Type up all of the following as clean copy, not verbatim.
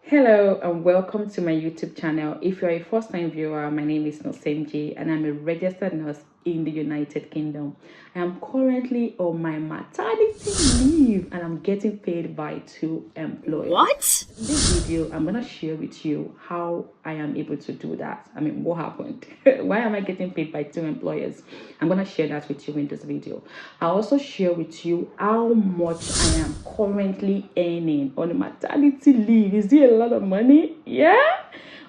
Hello and welcome to my YouTube channel. If you're a first-time viewer, my name is Nosemji and I'm a registered nurse in the United Kingdom. I am currently on my maternity leave and I'm getting paid by two employers. What? In this video, I'm going to share with you how I am able to do that. I mean, what happened? Why am I getting paid by two employers? I'm going to share that with you in this video. I'll also share with you how much I am currently earning on maternity leave. Is it a lot of money? Yeah?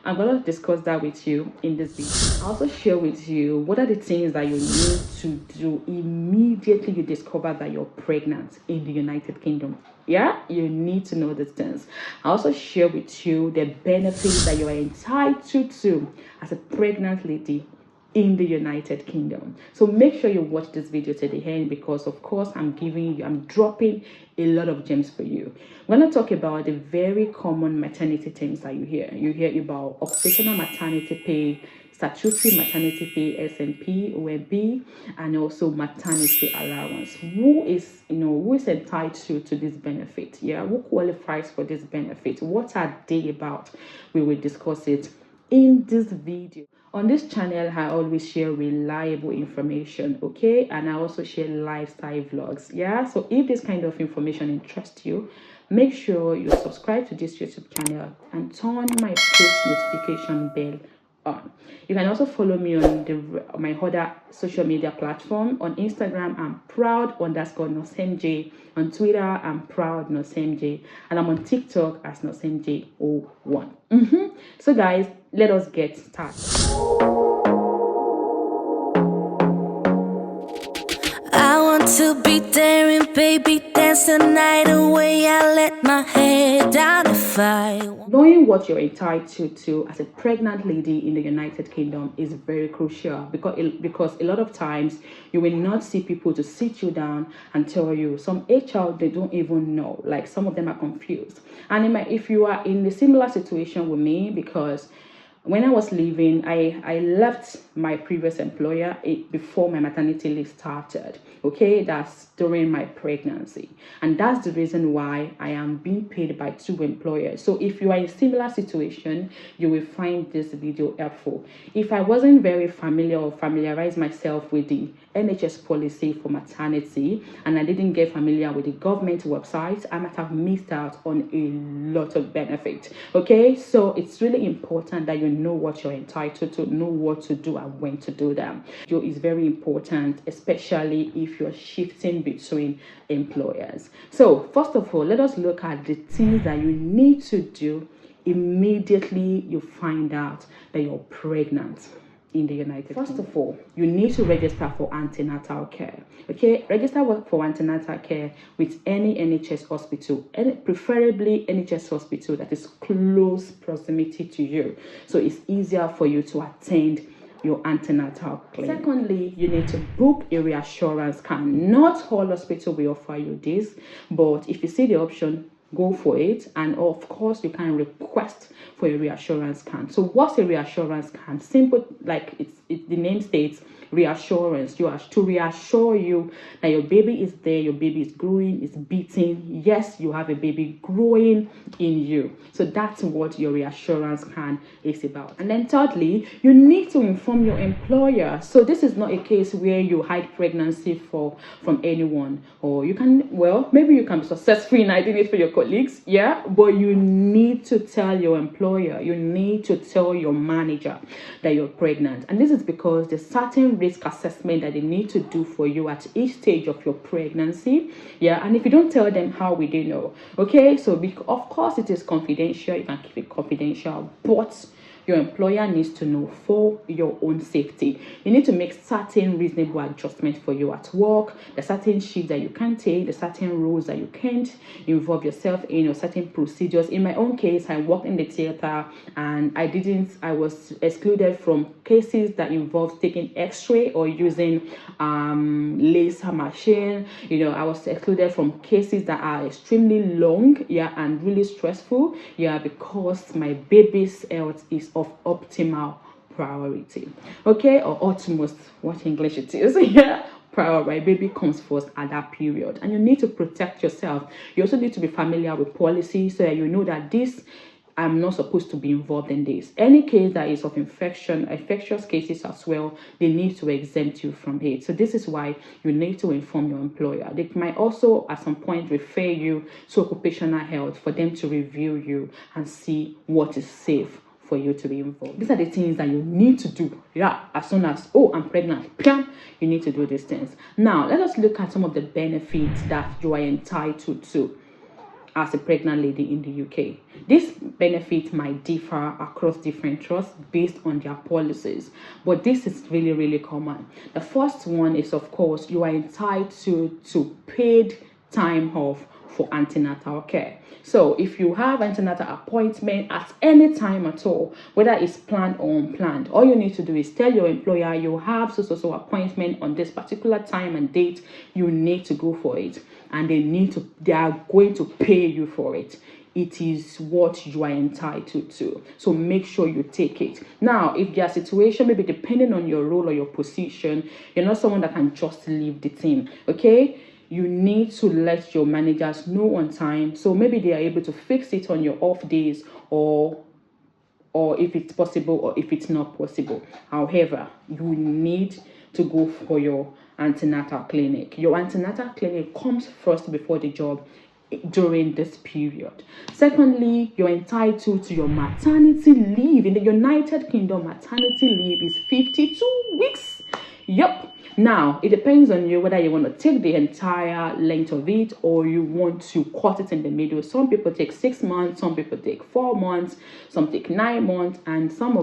I'm going to discuss that with you in this video. I'll also share with you what are the things that you need to do immediately you discover that you're pregnant in the United Kingdom. Yeah, you need to know these things. I also share with you the benefits that you are entitled to as a pregnant lady in the United Kingdom. So make sure you watch this video to the end because of course I'm dropping a lot of gems for you. We're going to talk about the very common maternity terms that you hear. You hear about occupational maternity pay, statutory maternity pay, SNP, OMP, and also maternity allowance. Who is entitled to this benefit? Yeah, who qualifies for this benefit? What are they about? We will discuss it in this video. On this channel, I always share reliable information, okay? And I also share lifestyle vlogs, yeah? So if this kind of information interests you, make sure you subscribe to this YouTube channel and turn my post notification bell on. You can also follow me on my other social media platform. On Instagram, I'm proud_NosemJ. On Twitter, I'm proud_NosemJ. And I'm on TikTok as NosemJ01. So guys, let us get started. I want to be there and baby dance the night away. I let my head down if I want. Knowing what you're entitled to as a pregnant lady in the United Kingdom is very crucial because a lot of times you will not see people to sit you down and tell you. Some HR, they don't even know. Like some of them are confused. And if you are in a similar situation with me, because when I was leaving, I left my previous employer before my maternity leave started. Okay, that's during my pregnancy. And that's the reason why I am being paid by two employers. So if you are in a similar situation, you will find this video helpful. If I wasn't very familiar or familiarized myself with the NHS policy for maternity and I didn't get familiar with the government website, I might have missed out on a lot of benefit. Okay, so it's really important that you know what you're entitled to, know what to do and when to do them. It is very important, especially if you're shifting between employers. So first of all, let us look at the things that you need to do immediately you find out that you're pregnant in the United Kingdom. First of all, you need to register for antenatal care. Okay, register for antenatal care with any NHS hospital, and preferably NHS hospital that is close proximity to you, so it's easier for you to attend your antenatal clinic. Secondly, you need to book a reassurance scan. Not all hospitals will offer you this, but if you see the option, go for it. And of course you can request for a reassurance scan. So what's a reassurance scan? Simple, like the name states, reassurance. You are to reassure you that your baby is there, your baby is growing, is beating. Yes, you have a baby growing in you. So that's what your reassurance scan is about. And then thirdly, you need to inform your employer. So this is not a case where you hide pregnancy from anyone, or you can, well, maybe you can be successful in hiding it for your colleagues, yeah, but you need to tell your employer, you need to tell your manager that you're pregnant. And this is because there's certain risk assessment that they need to do for you at each stage of your pregnancy, yeah. And if you don't tell them, how will they know? Okay, so of course it is confidential, you can keep it confidential, but your employer needs to know for your own safety. You need to make certain reasonable adjustments for you at work. There's certain shifts that you can't take, there's certain roles that you can't involve yourself in, or certain procedures. In my own case, I worked in the theater and I was excluded from cases that involved taking x-ray or using laser machine. I was excluded from cases that are extremely long, yeah, and really stressful, yeah, because my baby's health is of optimal priority. Okay, or utmost, what English it is. Yeah, my baby comes first at that period, and you need to protect yourself. You also need to be familiar with policy so that you know that this I'm not supposed to be involved in this. Any case that is of infectious cases as well, they need to exempt you from it. So this is why you need to inform your employer. They might also at some point refer you to occupational health for them to review you and see what is safe for you to be involved. These are the things that you need to do. Yeah, as soon as, oh, I'm pregnant, you need to do these things. Now, let us look at some of the benefits that you are entitled to as a pregnant lady in the UK. This benefit might differ across different trusts based on their policies, but this is really, really common. The first one is, of course, you are entitled to paid time off for antenatal care. So if you have antenatal appointment at any time at all, whether it's planned or unplanned, all you need to do is tell your employer you have so appointment on this particular time and date. You need to go for it, and they are going to pay you for it. It is what you are entitled to. So make sure you take it. Now, if their situation, maybe depending on your role or your position, you're not someone that can just leave the team, okay? You need to let your managers know on time. So maybe they are able to fix it on your off days, or if it's possible, or if it's not possible. However, you need to go for your antenatal clinic. Your antenatal clinic comes first before the job during this period. Secondly, you're entitled to your maternity leave. In the United Kingdom, maternity leave is 52 weeks. Yep. Now, it depends on you whether you want to take the entire length of it or you want to cut it in the middle. Some people take 6 months, some people take 4 months, some take 9 months, and some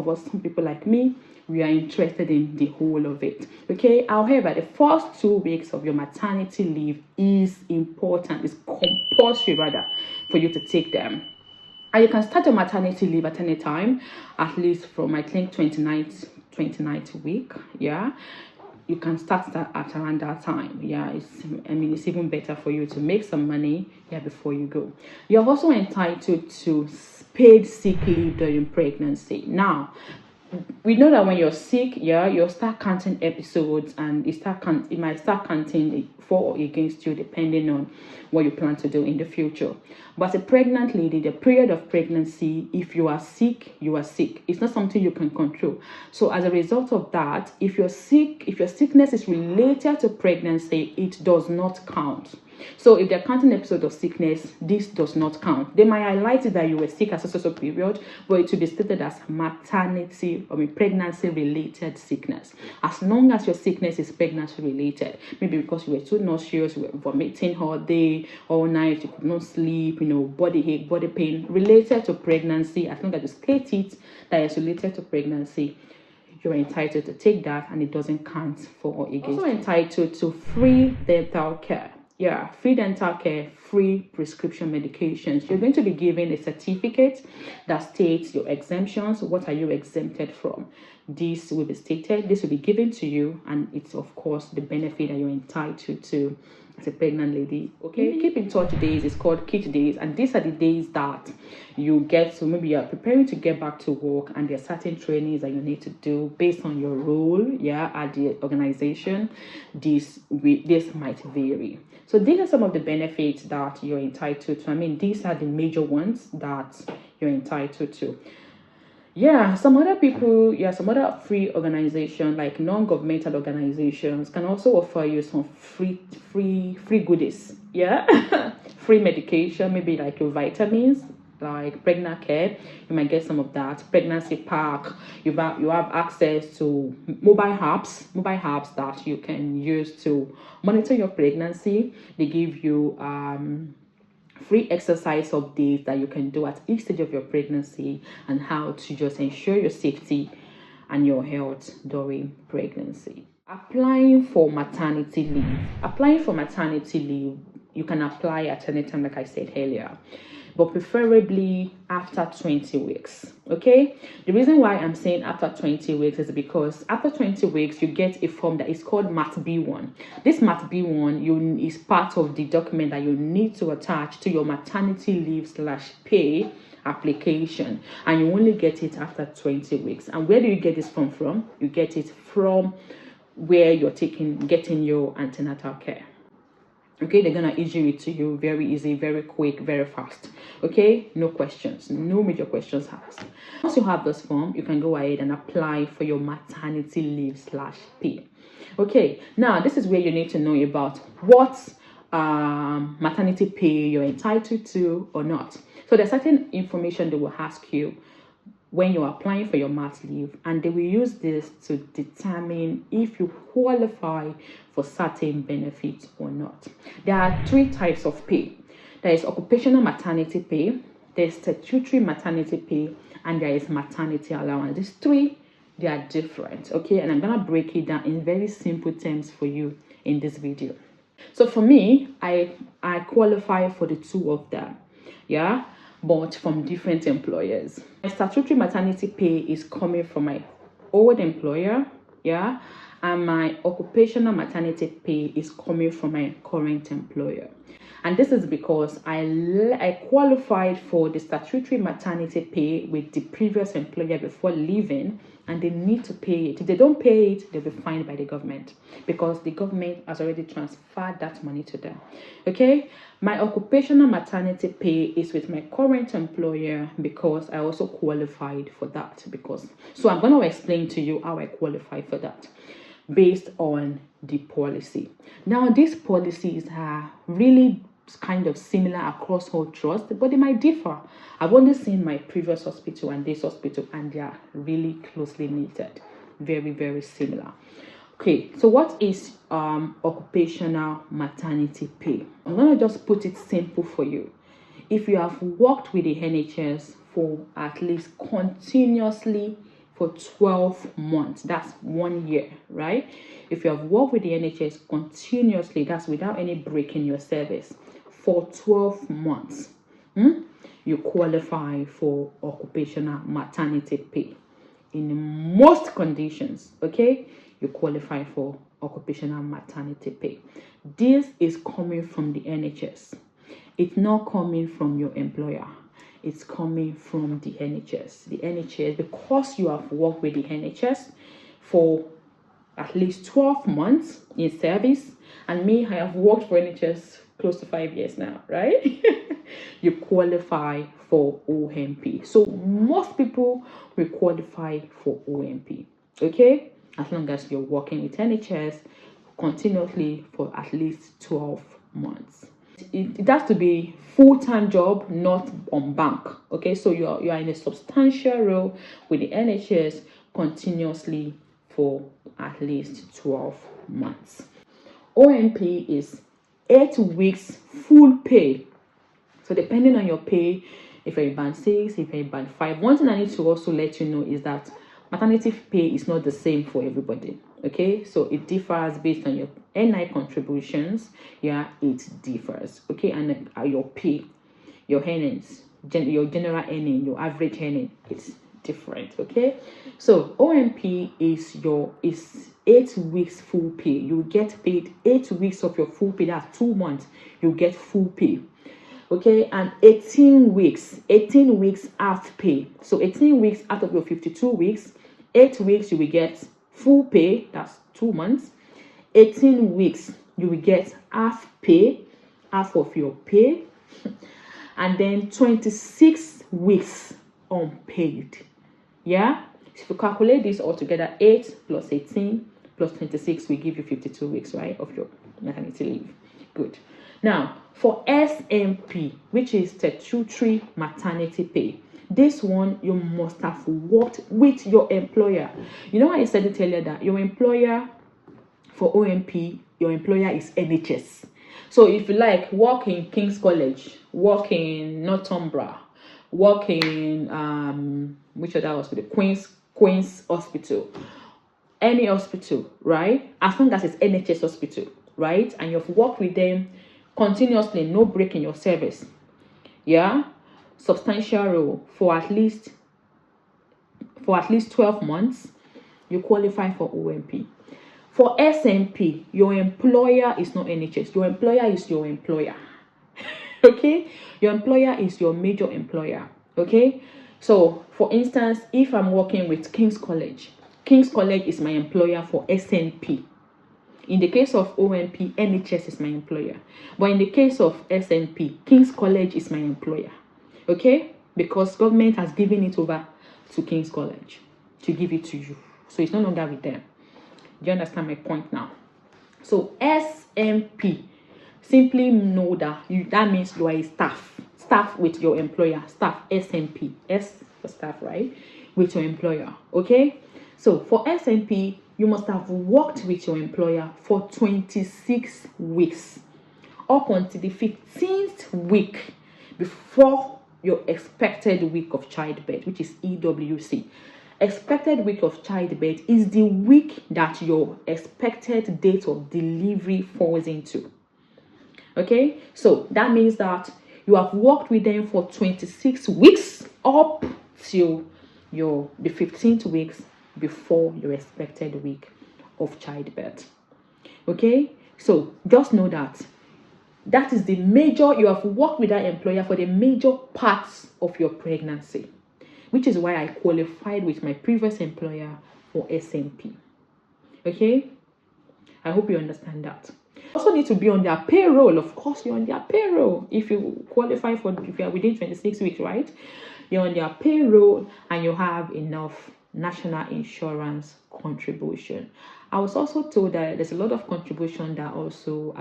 people like me, we are interested in the whole of it. Okay. However, the first 2 weeks of your maternity leave is important. It's compulsory rather for you to take them. And you can start your maternity leave at any time, at least from I think 29th week. Yeah. You can start that at around that time. Yeah, it's even better for you to make some money before you go. You're also entitled to paid sick leave during pregnancy. Now, we know that when you're sick, you'll start counting episodes, and it might start counting for or against you depending on what you plan to do in the future. But as a pregnant lady, the period of pregnancy, if you are sick, you are sick. It's not something you can control. So as a result of that, if you're sick, if your sickness is related to pregnancy, it does not count. So if they're counting episode of sickness, this does not count. They might highlight it that you were sick at a period, but it will be stated as pregnancy related sickness. As long as your sickness is pregnancy related, maybe because you were too nauseous, you were vomiting all day, all night, you could not sleep, body ache, body pain related to pregnancy, as long as you state it that it's related to pregnancy, you're entitled to take that, and it doesn't count for or against. Also entitled to free dental care. Yeah, free dental care, free prescription medications. You're going to be given a certificate that states your exemptions. What are you exempted from? This will be stated. This will be given to you, and it's of course the benefit that you're entitled to as a pregnant lady. Okay, keep in touch days. It's called Kit Days, and these are the days that you get to, maybe you're preparing to get back to work, and there are certain trainings that you need to do based on your role at the organization. This might vary. So these are some of the benefits that you're entitled to. These are the major ones that you're entitled to. Some other free organizations, like non-governmental organizations, can also offer you some free goodies. Free medication, maybe like your vitamins, like pregnant care. You might get some of that. Pregnancy pack. You have access to mobile apps that you can use to monitor your pregnancy. They give you free exercise updates that you can do at each stage of your pregnancy, and how to just ensure your safety and your health during pregnancy. Applying for maternity leave, you can apply at any time, like I said earlier, but preferably after 20 weeks. Okay, the reason why I'm saying after 20 weeks is because after 20 weeks you get a form that is called MAT B1. This MAT B1 is part of the document that you need to attach to your maternity leave/pay application, and you only get it after 20 weeks. And where do you get this form from? You get it from where you're getting your antenatal care. Okay, they're gonna issue it to you very easy, very quick, very fast. Okay, no questions, no major questions asked. Once you have this form, you can go ahead and apply for your maternity leave slash pay. Okay, now this is where you need to know about what maternity pay you're entitled to or not. So there's certain information they will ask you when you're applying for your mat leave, and they will use this to determine if you qualify for certain benefits or not. There are three types of pay. There is occupational maternity pay, there's statutory maternity pay, and there is maternity allowance. These three, they are different, okay? And I'm gonna break it down in very simple terms for you in this video. So for me, I qualify for the two of them, yeah, but from different employers. My statutory maternity pay is coming from my old employer, yeah, and my occupational maternity pay is coming from my current employer. And this is because I qualified for the statutory maternity pay with the previous employer before leaving, and they need to pay it. If they don't pay it, they'll be fined by the government because the government has already transferred that money to them. Okay, my occupational maternity pay is with my current employer because I also qualified for that. So I'm going to explain to you how I qualify for that based on the policy. Now, these policies are really kind of similar across all trusts, but they might differ. I've only seen my previous hospital and this hospital, and they are really closely knitted, very, very similar. Okay, so what is occupational maternity pay? I'm going to just put it simple for you. If you have worked with the NHS for at least continuously for 12 months, that's 1 year, right? If you have worked with the NHS continuously, that's without any break in your service, for 12 months, you qualify for occupational maternity pay. In most conditions, okay, you qualify for occupational maternity pay. This is coming from the NHS. It's not coming from your employer. It's coming from the NHS. The NHS, because you have worked with the NHS for at least 12 months in service, and me, I have worked for NHS close to 5 years now, right? You qualify for OMP. So most people will qualify for OMP, okay? As long as you're working with NHS continuously for at least 12 months. It has to be full-time job, not on bank, okay? So you are in a substantial role with the NHS continuously for at least 12 months. OMP is 8 weeks full pay. So depending on your pay, if you're in band 6, if you're in band 5, one thing I need to also let you know is that maternity pay is not the same for everybody, okay? So it differs based on your NI contributions. Yeah, it differs, okay? And your pay, your earnings, your general earning, your average earning, it's different, okay? So OMP is 8 weeks full pay. You get paid 8 weeks of your full pay. That's 2 months. You get full pay, okay? And 18 weeks half pay. So 18 weeks out of your 52 weeks, 8 weeks you will get full pay. That's 2 months. 18 weeks you will get half pay, half of your pay, and then 26 weeks unpaid. Yeah, if you calculate this all together, 8 plus 18 plus 26 will give you 52 weeks, right, of your maternity leave. Good. Now, for SNP, which is statutory maternity pay, this one you must have worked with your employer. You know, I said it earlier that your employer for OMP, your employer is NHS. So if you like, work in King's College, work in Northumbria, work in which other hospital, Queen's Hospital, any hospital, right? As long as it's NHS hospital, right? And you've worked with them continuously, no break in your service, yeah, substantial role for at least 12 months, you qualify for OMP. For SNP, your employer is not NHS. Your employer is your employer. Okay? Your employer is your major employer. Okay? So, for instance, if I'm working with King's College is my employer for SNP. In the case of OMP, NHS is my employer. But in the case of SNP, King's College is my employer. Okay? Because government has given it over to King's College to give it to you. So it's no longer with them. Do you understand my point now? So SNP, simply know that that means you are a staff with your employer. Staff, SNP, S for staff, right? With your employer. Okay? So for SNP, you must have worked with your employer for 26 weeks up until the 15th week before your expected week of childbirth, which is EWC. Expected week of childbirth is the week that your expected date of delivery falls into. Okay, so that means that you have worked with them for 26 weeks up till the 15th weeks before your expected week of childbirth. Okay, so just know that is the major, you have worked with that employer for the major parts of your pregnancy, which is why I qualified with my previous employer for SNP. Okay, I hope you understand that. You also need to be on their payroll. Of course, you're on their payroll if you qualify if you are within 26 weeks, right? You're on their payroll and you have enough national insurance contribution. I was also told that there's a lot of contribution that also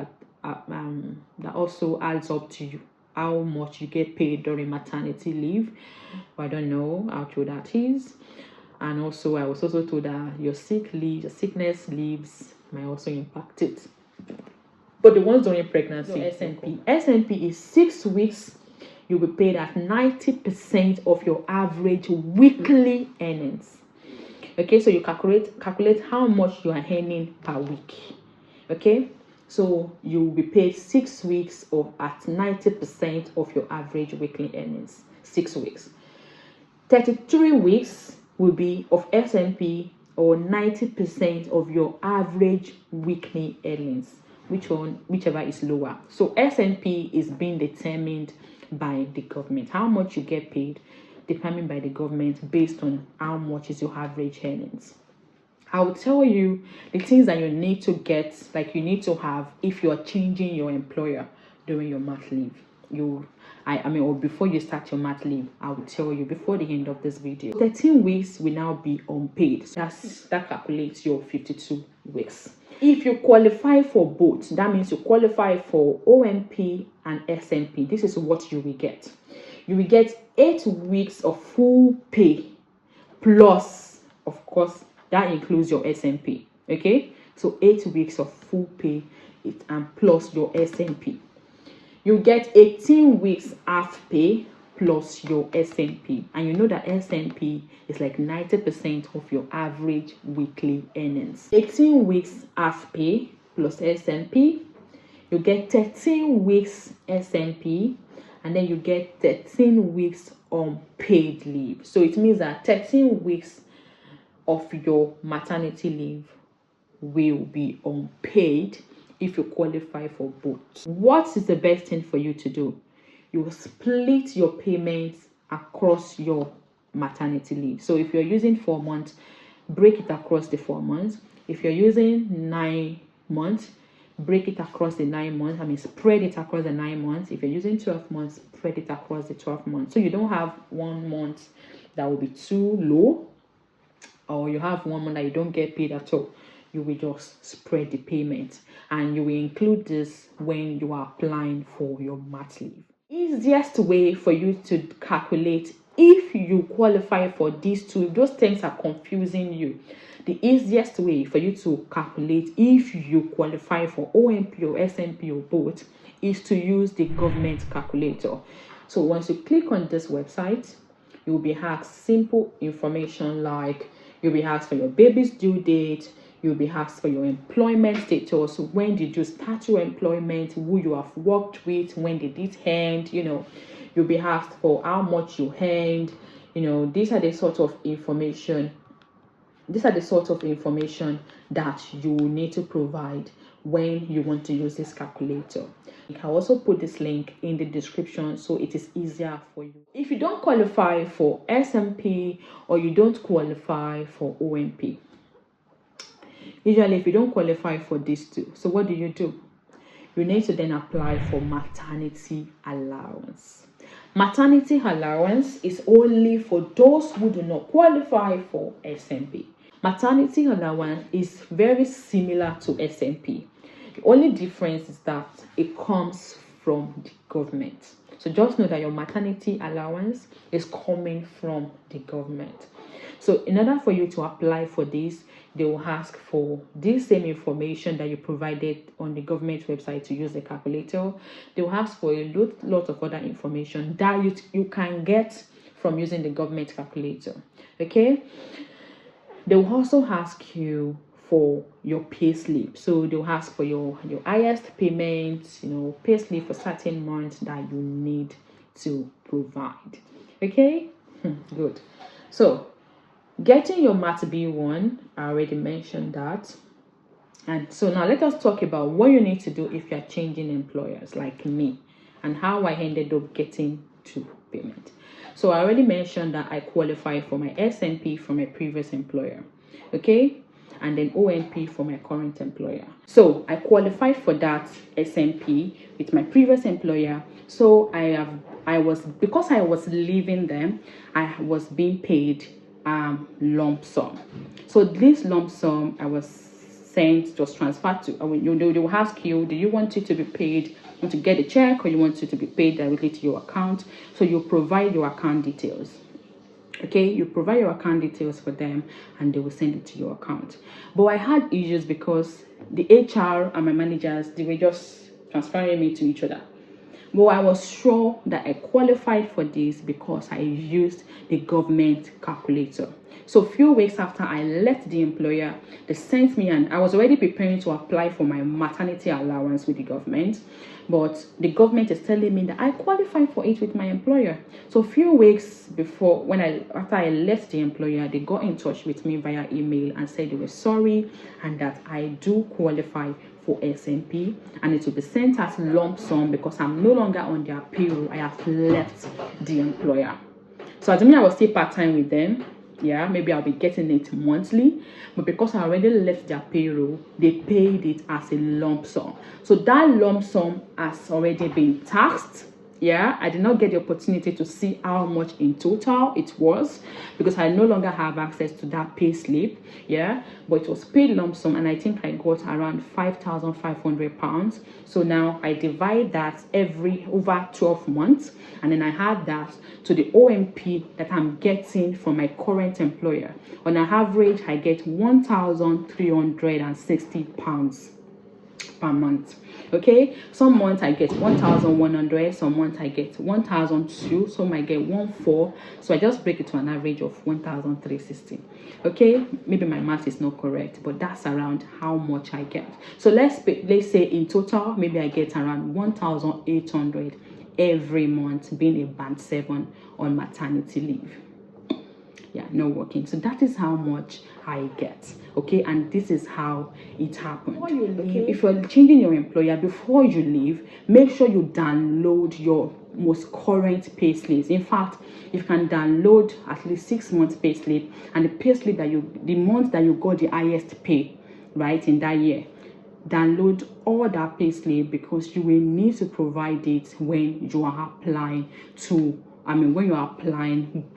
adds up to you, how much you get paid during maternity leave. I don't know how true that is. And also I was also told that your sickness leaves might also impact it. But the ones during pregnancy, SNP is 6 weeks. You'll be paid at 90% of your average weekly earnings. Okay, so you calculate how much you are earning per week. Okay, so you will be paid 6 weeks at 90% of your average weekly earnings. 6 weeks. 33 weeks will be of SNP, or 90% of your average weekly earnings. Whichever is lower. So SNP is being determined by the government. How much you get paid determined by the government based on how much is your average earnings. I will tell you the things that you need to get, like you need to have if you are changing your employer during your mat leave. Or before you start your mat leave, I will tell you before the end of this video. 13 weeks will now be unpaid. That calculates your 52 weeks. If you qualify for both, that means you qualify for OMP and SNP. This is what you will get. You will get 8 weeks of full pay plus, of course, that includes your SNP. Okay, so 8 weeks of full pay and plus your SNP. You get 18 weeks half pay plus your SNP, and you know that SNP is like 90% of your average weekly earnings. 18 weeks half pay plus SNP, you get 13 weeks SNP, and then you get 13 weeks unpaid leave. So it means that 13 weeks of your maternity leave will be unpaid if you qualify for both. What is the best thing for you to do? You will split your payments across your maternity leave. So if you're using 4 months, break it across the 4 months. If you're using 9 months, break it across the 9 months. Spread it across the 9 months. If you're using 12 months, spread it across the 12 months. So you don't have 1 month that will be too low, or you have 1 month that you don't get paid at all. You will just spread the payment, and you will include this when you are applying for your mat leave. Easiest way for you to calculate if you qualify for these two, if those things are confusing you, the easiest way for you to calculate if you qualify for OMP or SNP or both is to use the government calculator. So once you click on this website, you will be asked simple information like you'll be asked for your baby's due date, you'll be asked for your employment status, when did you start your employment, who you have worked with, when did it end, you'll be asked for how much you earned. These are the sort of information that you need to provide when you want to use this calculator. You can also put this link in the description so it is easier for you. If you don't qualify for SNP or you don't qualify for OMP, Usually, if you don't qualify for these two, so what do? You need to then apply for maternity allowance. Maternity allowance is only for those who do not qualify for SNP. Maternity allowance is very similar to SNP. The only difference is that it comes from the government. So just know that your maternity allowance is coming from the government. So in order for you to apply for this, they will ask for this same information that you provided on the government website to use the calculator. They will ask for a lot of other information that you can get from using the government calculator. Okay. They will also ask you for your payslip. So they'll ask for your highest payment, payslip for certain months that you need to provide. Okay. Good. So getting your Mat B1, I already mentioned that. And so now let us talk about what you need to do if you're changing employers like me and how I ended up getting to payment. So I already mentioned that I qualified for my SNP from my previous employer, okay? And then OMP for my current employer. So I qualified for that SNP with my previous employer. So because I was leaving them, I was being paid lump sum. So this lump sum I was transferred to. They will ask you, do you want it to be paid to get a check, or you want it to be paid directly to your account? So you provide your account details. Okay, you provide your account details for them and they will send it to your account. But I had issues because the HR and my managers, they were just transferring me to each other. But I was sure that I qualified for this because I used the government calculator. So a few weeks after I left the employer, they sent me, and I was already preparing to apply for my maternity allowance with the government. But the government is telling me that I qualified for it with my employer. So a few weeks before, after I left the employer, they got in touch with me via email and said they were sorry and that I do qualify for SNP, and it will be sent as lump sum because I'm no longer on their payroll. I have left the employer. So I mean, I was still part-time with them. Yeah, maybe I'll be getting it monthly, but because I already left their payroll, they paid it as a lump sum. So that lump sum has already been taxed. Yeah, I did not get the opportunity to see how much in total it was because I no longer have access to that pay slip. Yeah, but it was paid lump sum, and I think I got around £5,500. So now I divide that over 12 months, and then I add that to the OMP that I'm getting from my current employer. On an average, I get £1,360 per month. Okay, some months I get 1,100, some months I get 1,002, some I get 1,400. So I just break it to an average of 1,360. Okay, maybe my math is not correct, but that's around how much I get. So let's say in total, maybe I get around 1,800 every month, being a band 7 on maternity leave. Yeah, no working. So that is how much I get. Okay, and this is how it happened. Before you leave, if you're changing your employer, before you leave, make sure you download your most current pay slips. In fact, you can download at least 6 months pay slip, and the pay slip the month that you got the highest pay, right, in that year. Download all that pay slip because you will need to provide it when you are applying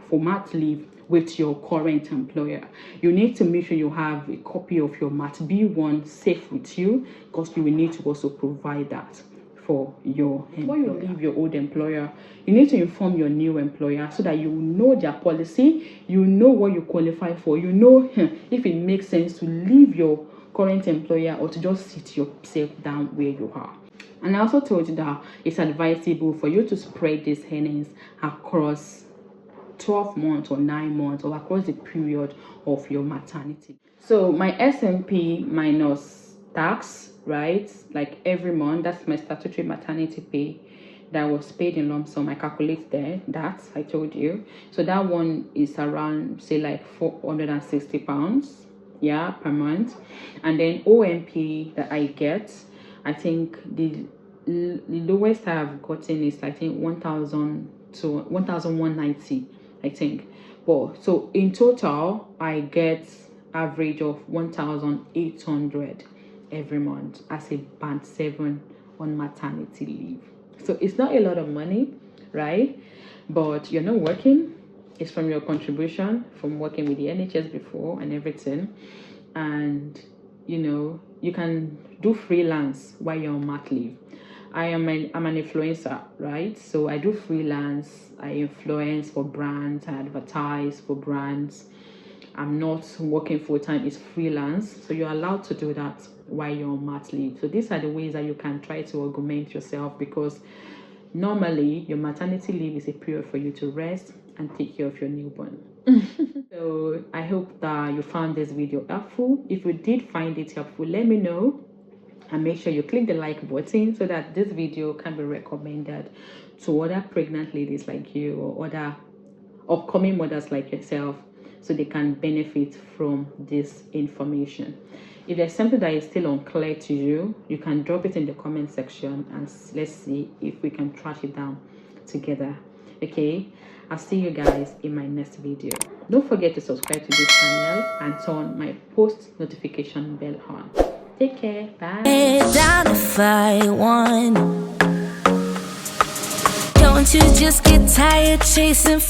for mat leave with your current employer. You need to make sure you have a copy of your Mat B1 safe with you because you will need to also provide that for your employer. Before you leave your old employer, you need to inform your new employer so that you know their policy, you know what you qualify for, you know if it makes sense to leave your current employer or to just sit yourself down where you are. And I also told you that it's advisable for you to spread these earnings across 12 months or 9 months or across the period of your maternity. So my SNP minus tax, right, like every month, that's my statutory maternity pay that was paid in lump sum. I calculate that I told you. So that one is around, say, like £460, yeah, per month. And then OMP that I get, I think the lowest I have gotten is, I think, 1,000 to 1,190, I think. But so in total, I get average of 1,800 every month as a band 7 on maternity leave. So it's not a lot of money, right? But you're not working. It's from your contribution from working with the NHS before and everything. And you can do freelance while you're on mat leave. I'm an influencer, right? So I do freelance, I influence for brands, I advertise for brands. I'm not working full-time, it's freelance. So you're allowed to do that while you're on mat leave. So these are the ways that you can try to augment yourself, because normally your maternity leave is a period for you to rest and take care of your newborn. So I hope that you found this video helpful. If you did find it helpful, let me know, and make sure you click the like button so that this video can be recommended to other pregnant ladies like you or other upcoming mothers like yourself, so they can benefit from this information. If there's something that is still unclear to you, you can drop it in the comment section and let's see if we can trash it down together. Okay, I'll see you guys in my next video. Don't forget to subscribe to this channel and turn my post notification bell on. Take care. Bye. Down if I want. Don't you just get tired chasing